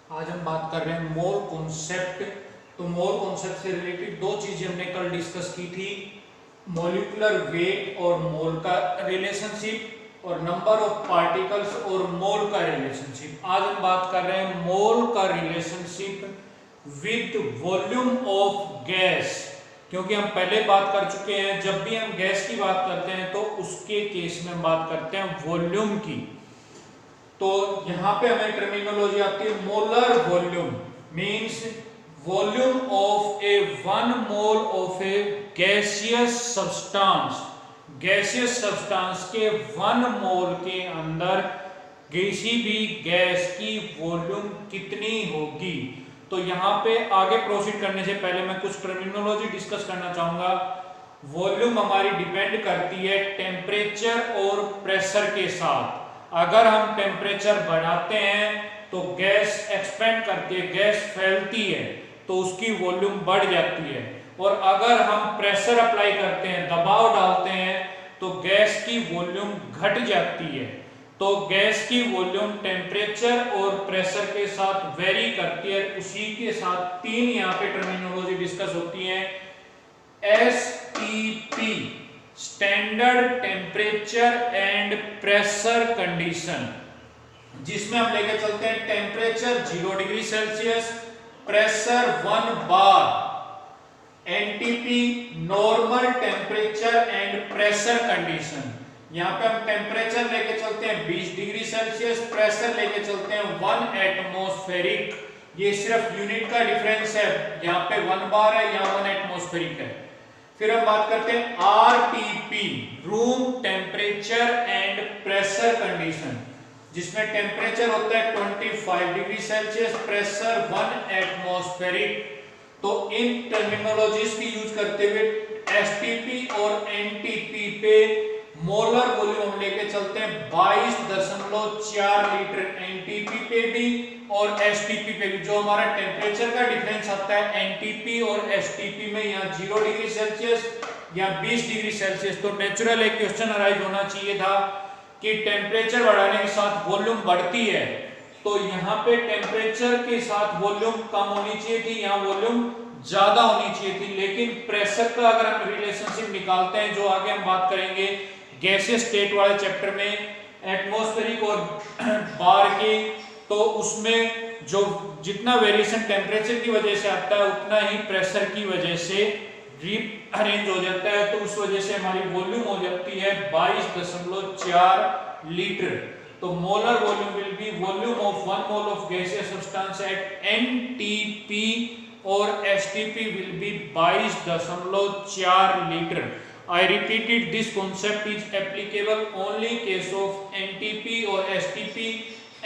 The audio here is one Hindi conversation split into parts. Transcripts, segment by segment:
आज हम बात कर रहे हैं मोल कॉन्सेप्ट। तो मोल कॉन्सेप्ट से रिलेटेड दो चीजें हमने कल डिस्कस की थी, मॉलिक्यूलर वेट और मोल का रिलेशनशिप और नंबर ऑफ पार्टिकल्स और मोल का रिलेशनशिप। आज हम बात कर रहे हैं मोल का relationship with volume of gas, क्योंकि हम पहले बात कर चुके हैं जब भी हम गैस की बात करते हैं तो उसके केस में हम बात करते हैं वॉल्यूम की। तो यहां पे हमें टर्मिनोलॉजी आती है molar volume, means volume of A 1 mole of A gaseous substance. Gaseous substance के 1 मोल के अंदर किसी भी गैस की वॉल्यूम कितनी होगी। तो यहां पे आगे प्रोसीड करने से पहले मैं कुछ टर्मिनोलॉजी डिस्कस करना चाहूंगा। वॉल्यूम हमारी डिपेंड करती है टेम्परेचर और प्रेशर के साथ। अगर हम टेम्परेचर बढ़ाते हैं तो गैस एक्सपेंड करती है, गैस फैलती है, तो उसकी वॉल्यूम बढ़ जाती है। और अगर हम प्रेशर अप्लाई करते हैं, दबाव डालते हैं, तो गैस की वॉल्यूम घट जाती है। तो गैस की वॉल्यूम टेम्परेचर और प्रेशर के साथ वेरी करती है। उसी के साथ तीन यहाँ पे टर्मिनोलॉजी डिस्कस होती है। STP, standard temperature and pressure condition, जिसमें हम लेके चलते हैं temperature 0 degree Celsius, pressure 1 bar. NTP, normal temperature and pressure condition, यहां पे हम टेम्परेचर लेके चलते हैं 20 डिग्री सेल्सियस, प्रेशर लेके चलते हैं 1 एटमॉस्फेरिक। ये सिर्फ यूनिट का डिफरेंस है, यहाँ पे 1 बार है, यहाँ 1 एटमॉस्फेरिक है। फिर हम बात करते हैं RTP, room temperature and pressure condition, जिसमें टेम्परेचर होता है 25 डिग्री सेल्सियस, प्रेशर 1 एटमॉस्फेरिक। तो इन टर्मिनोलॉजीज की यूज करते हुए एसटीपी और एनटीपी पे मोलर वॉल्यूम हम लेके चलते हैं 22.4 लीटर एनटीपी पे भी और एसटीपी पे भी। जो हमारा टेम्परेचर का डिफरेंस आता है एनटीपी और एसटीपी में, यहाँ 0 डिग्री सेल्सियस या 20 डिग्री सेल्सियस। तो नेचुरल एक क्वेश्चन अराइज होना चाहिए था कि टेम्परेचर बढ़ाने के साथ वॉल्यूम बढ़ती है, तो यहाँ पे टेम्परेचर के साथ वॉल्यूम कम होनी चाहिए थी, यहाँ वॉल्यूम ज्यादा होनी चाहिए थी। लेकिन प्रेशर का अगर हम रिलेशनशिप निकालते हैं, जो आगे हम बात करेंगे गैसियस स्टेट वाले चैप्टर में, एटमॉस्फेरिक और बार की, तो उसमें जो जितना वेरिएशन टेम्परेचर की वजह से आता है उतना ही प्रेशर की वजह से रीअरेंज हो जाता है। तो उस वजह से हमारी वॉल्यूम हो जाती है 22.4 लीटर। तो molar volume will be volume of 1 mole of gaseous substance at NTP और STP will be 22.4 litre. I repeated this concept is applicable only case of NTP or STP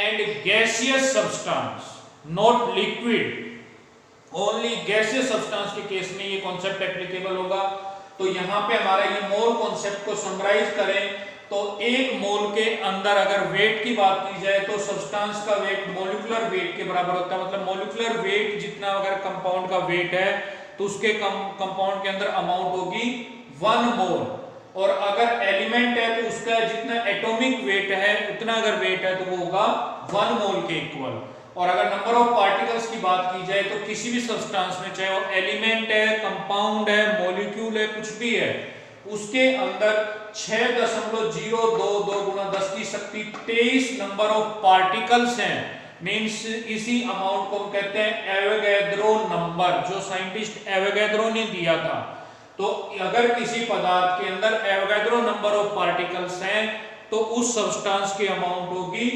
and gaseous substance, not liquid. Only gaseous substance के केस में ये concept applicable होगा। तो यहाँ पे हमारा ये मोल concept को summarize करें तो एक मोल के अंदर अगर वेट की बात की जाए तो सब्सटेंस का वेट मोलिकुलर वेट के बराबर होता है। मतलब मोलिकुलर वेट जितना अगर कंपाउंड का वेट है तो उसके कंपाउंड के अंदर अमाउंट होगी 1 मोल। और अगर एलिमेंट है तो उसका जितना एटॉमिक वेट है उतना अगर वेट है तो वो होगा 1 मोल के इक्वल। और अगर नंबर ऑफ पार्टिकल्स की बात की जाए तो किसी भी सब्सटेंस में, चाहे वो एलिमेंट है, कंपाउंड है, मॉलिक्यूल है, कुछ भी है, उसके अंदर 6.022 गुना 10 की शक्ति 23 नंबर ऑफ पार्टिकल्स हैं। मींस इसी अमाउंट को हम कहते हैं एवोगैड्रो नंबर, जो साइंटिस्ट एवोगैड्रो ने दिया था। तो अगर किसी पदार्थ के अंदर एवोगैड्रो नंबर ऑफ पार्टिकल्स हैं तो उस सब्सटेंस की अमाउंट होगी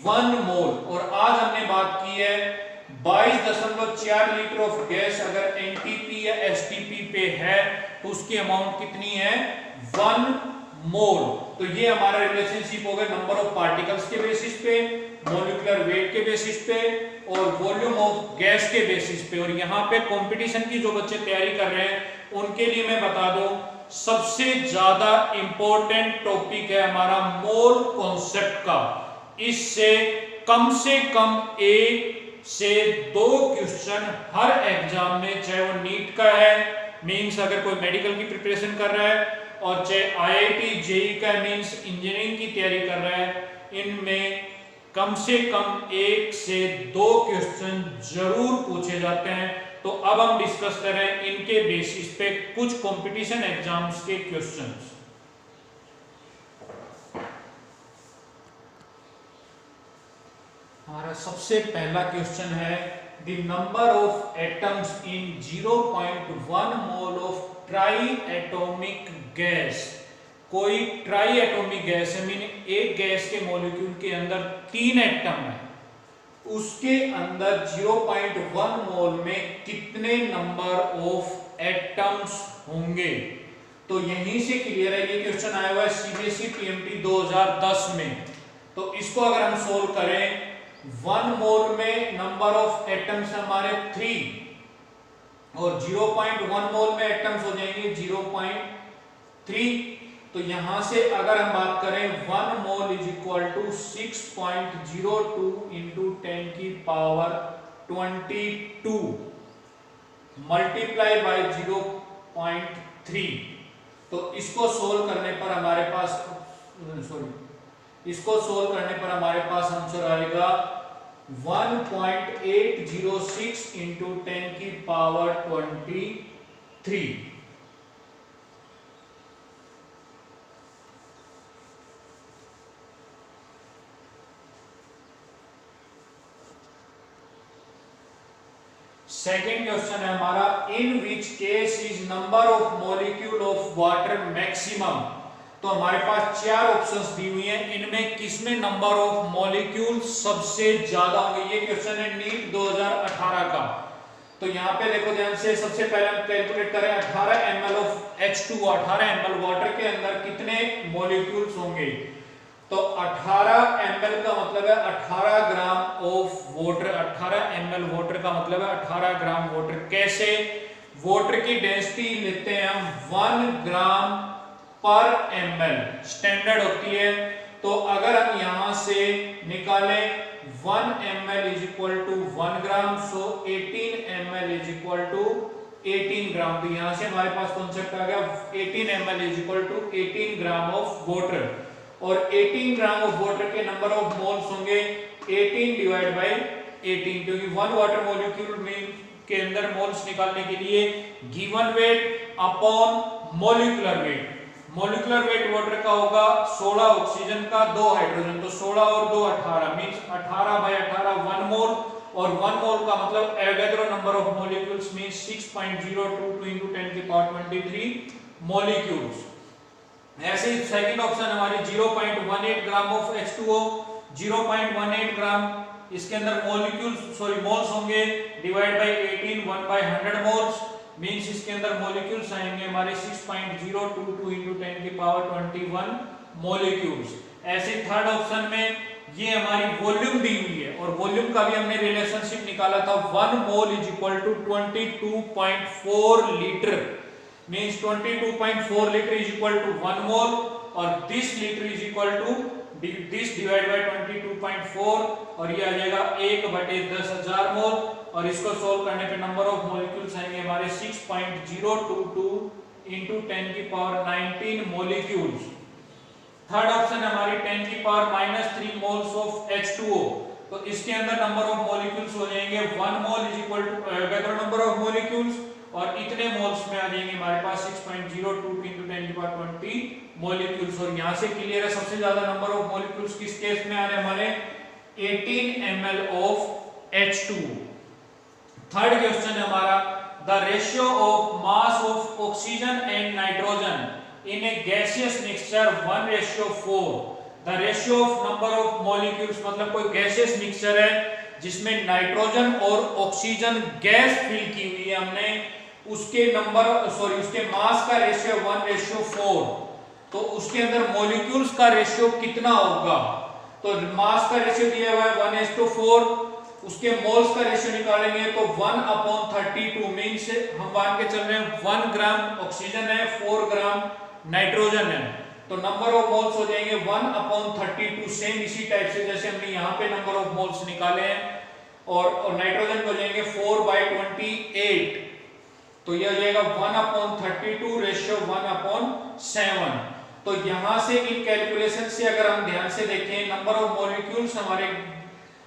1 मोल। और आज हमने बात की है 22.4 लीटर ऑफ गैस अगर एनटीपी या एसटीपी पे है तो उसकी अमाउंट कितनी है 1 मोल। तो ये हमारा रिलेशनशिप होगा नंबर ऑफ पार्टिकल्स के बेसिस पे, मॉलिक्यूलर वेट के बेसिस पे और वॉल्यूम ऑफ गैस के बेसिस पे। और यहाँ पे कंपटीशन की जो बच्चे तैयारी कर रहे हैं उनके लिए मैं बता दूं, सबसे ज्यादा इंपॉर्टेंट टॉपिक है हमारा मोल कॉन्सेप्ट का। इससे कम 1 से 2 क्वेश्चन हर एग्जाम में, चाहे वो नीट का है, मींस अगर कोई मेडिकल की प्रिपरेशन कर रहा है, और चाहे आईआईटी जेईई का मींस इंजीनियरिंग की तैयारी कर रहा है, इनमें कम से कम 1 से 2 क्वेश्चन जरूर पूछे जाते हैं। तो अब हम डिस्कस करें इनके बेसिस पे कुछ कंपटीशन एग्जाम्स के क्वेश्चंस। हमारा सबसे पहला क्वेश्चन है the number of atoms in 0.1 mole of try atomic gas. कोई ट्राई एटॉमिक गैस है, मीन एक गैस के मॉलिक्यूल के अंदर 3 एटम है, उसके अंदर 0.1 मोल में कितने नंबर ऑफ एटम्स होंगे। तो यहीं से क्लियर है, ये क्वेश्चन आया हुआ है सीबीएसई पीएमटी 2010 में। तो इसको अगर हम सोल्व करें, 1 मोल में नंबर ऑफ एटम्स हमारे 3 और 0.1 मोल में एटम्स हो जाएंगे 0.3। तो यहां से अगर हम बात करें 1 mole is equal to 6.02 into 10 की पावर 22 मल्टीप्लाई बाय 0.3। तो इसको सोल्व करने पर हमारे पास आंसर आएगा 1.806 इंटू 10 की पावर 23। सेकेंड क्वेश्चन है हमारा, in which case is number of molecule of water maximum. तो हमारे पास 4 ऑप्शंस दी हुई हैं, इनमें किसमें नंबर ऑफ मॉलिक्यूल सबसे ज्यादा होंगे। ये क्वेश्चन है नीट 2018 का। तो यहाँ पे देखो ध्यान से, सबसे पहले हम कैलकुलेट करें 18 ml of H2O, 18 ml water के अंदर कितने मॉलिक्यूल्स होंगे। तो 18 ml का मतलब है 18 gram of water. 18 ml water का मतलब है 18 ग्राम वाटर। कैसे? वाटर की डेंसिटी लेते हैं हम 1 ग्राम पर ml, स्टैंडर्ड होती है। तो अगर हम यहां से निकालें 1 ml is equal to 1 gram, so 18 ml is equal to 18 gram. तो यहां से हमारे पास कॉन्सेप्ट आ गया 18 ml is equal to 18 gram of water. और 18 ग्राम ऑफ वाटर के नंबर ऑफ मोल्स होंगे 18 डिवाइड बाय 18, क्योंकि 1 वाटर मॉलिक्यूल में के अंदर मोल्स निकालने के लिए given weight upon molecular weight. Molecular weight water का होगा 16 ऑक्सीजन का 2 हाइड्रोजन, तो 16 और 2 18 मींस 18 बाय 18 1 मोल। और 1 मोल का मतलब Avogadro number of molecules means 6.022 into 10 की पावर 23 मॉलिक्यूल्स। ऐसे ही सेकंड ऑप्शन हमारी 0.18 ग्राम ऑफ H2O, 0.18 ग्राम इसके अंदर मोल्स होंगे divide by 18 1 by 100 moles means इसके अंदर मॉलिक्यूल्स आएंगे हमारे 6.022 into 10 की पावर 21 मॉलिक्यूल्स। ऐसे थर्ड ऑप्शन में ये हमारी वॉल्यूम दी हुई है और वॉल्यूम का भी हमने रिलेशनशिप निकाला था 1 mole is equal to 22.4 litre means 22.4 litre is equal to 1 mole और this litre is equal to this divide by 22.4 और ये आ जाएगा 1/10,000 मोल। और इसको सोल्व करने पे नंबर ऑफ मॉलिक्यूल्स आएंगे हमारे 6.022 into 10 की पावर 19 मॉलिक्यूल्स। थर्ड ऑप्शन हमारी 10 की पावर -3 मोल्स ऑफ H2O, तो इसके अंदर नंबर ऑफ मॉलिक्यूल्स हो जाएंगे 1 mole is equal to Avogadro number of molecules और इतने मोल्स में आ जाएंगे हमारे पास 6.022 into 10 की पावर 20 मॉलिक्यूल्स। और यहां से क्लियर है सबसे ज्यादा नंबर ऑफ मॉलिक्यूल्स किस केस में आ रहे हैं हमारे 18 ml of H2O। Third question है हमारा the ratio of mass of oxygen and nitrogen in A gaseous mixture 1:4। The ratio of number of molecules मतलब कोई गैसियस मिक्सचर है जिसमें नाइट्रोजन और ऑक्सीजन गैस फिल की हुई है हमने, उसके मास का रेशियो 1:4। तो उसके अंदर मॉलिक्यूल्स का रेशियो कितना होगा। तो मास का रेशियो दिया हुआ है 1:4, उसके मोल्स का रेशियो निकालेंगे तो 1/32 मींस हम मान के चल रहे हैं 1 ग्राम ऑक्सीजन है 4 ग्राम नाइट्रोजन है, तो नंबर ऑफ मोल्स हो जाएंगे 1/32। सेम इसी टाइप से जैसे हमने यहाँ पे नंबर ऑफ मोल्स निकाले हैं और नाइट्रोजन हो जाएंगे 4/28, तो यह हो जाएगा 1/32 रेशियो 1/7। तो यहां से इन कैलकुलेशन से अगर हम ध्यान से देखें, नंबर ऑफ मॉलिक्यूल्स हमारे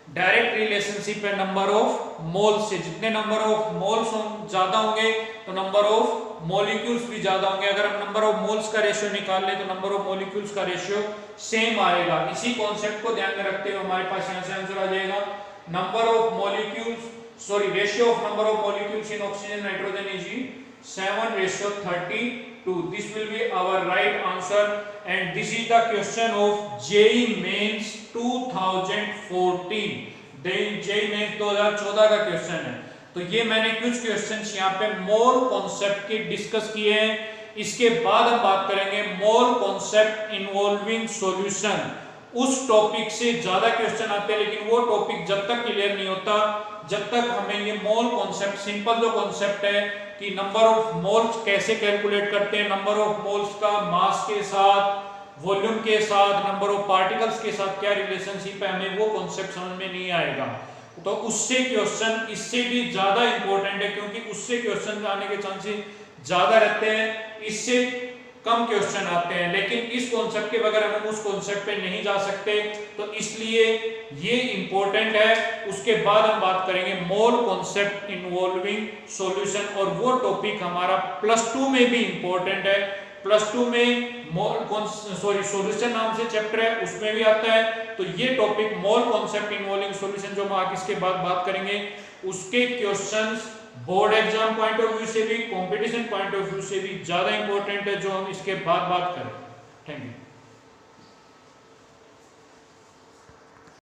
डायरेक्ट रिलेशनशिप है नंबर ऑफ मोल्स से। जितने नंबर ऑफ मोल्स ज्यादा होंगे तो नंबर ऑफ मॉलिक्यूल्स भी ज्यादा होंगे। अगर हम नंबर ऑफ मोल्स का रेशियो निकाल ले तो नंबर ऑफ मॉलिक्यूल्स का रेशियो सेम आएगा। इसी कॉन्सेप्ट को ध्यान में रखते हुए हमारे पास यहां से आंसर आ जाएगा number of molecules, sorry ratio of number of molecules in oxygen nitrogen is 7:32. This will be our right answer and this is the question of JEE Mains 2014. JEE Mains 2014 का क्वेश्चन है। तो ये मैंने कुछ क्वेश्चंस यहाँ पे मोल कॉन्सेप्ट के डिस्कस किए हैं। इसके बाद हम बात करेंगे मोल कॉन्सेप्ट इन्वॉल्विंग सॉल्यूशन। उस टॉपिक से ज्यादा क्वेश्चन आते हैं, लेकिन वो टॉपिक जब तक क्लियर नहीं होता जब तक हमें ये मोल कॉन्सेप्ट, सिंपल जो कॉन्सेप्ट है कि नंबर ऑफ मोल्स कैसे कैलकुलेट करते हैं, नंबर ऑफ मोल्स का मास के साथ, वॉल्यूम के साथ, नंबर ऑफ पार्टिकल्स के साथ क्या रिलेशनशिप है, हमें वो कॉन्सेप्ट समझ में नहीं आएगा। तो उससे क्वेश्चन इससे भी ज्यादा इंपॉर्टेंट है, क्योंकि उससे क्वेश्चन आने के चांसेस ज्यादा रहते हैं, इससे कम क्वेश्चन आते हैं। लेकिन इस कॉन्सेप्ट के बगैर हम उस कॉन्सेप्ट पे नहीं जा सकते, तो इसलिए ये इंपॉर्टेंट है। उसके बाद हम बात करेंगे मोल कॉन्सेप्ट इन्वॉल्विंग सॉल्यूशन, और वो टॉपिक हमारा +2 में भी इंपॉर्टेंट है। +2 में सॉल्यूशन नाम से चैप्टर है, उसमें भी आता है। तो ये topic mole concept involving solution जो हम आगे इसके बाद बात करेंगे, उसके questions board exam point of view से भी, कंपटीशन पॉइंट ऑफ व्यू से भी ज्यादा इंपॉर्टेंट है, जो हम इसके बाद बात करें। Thank you.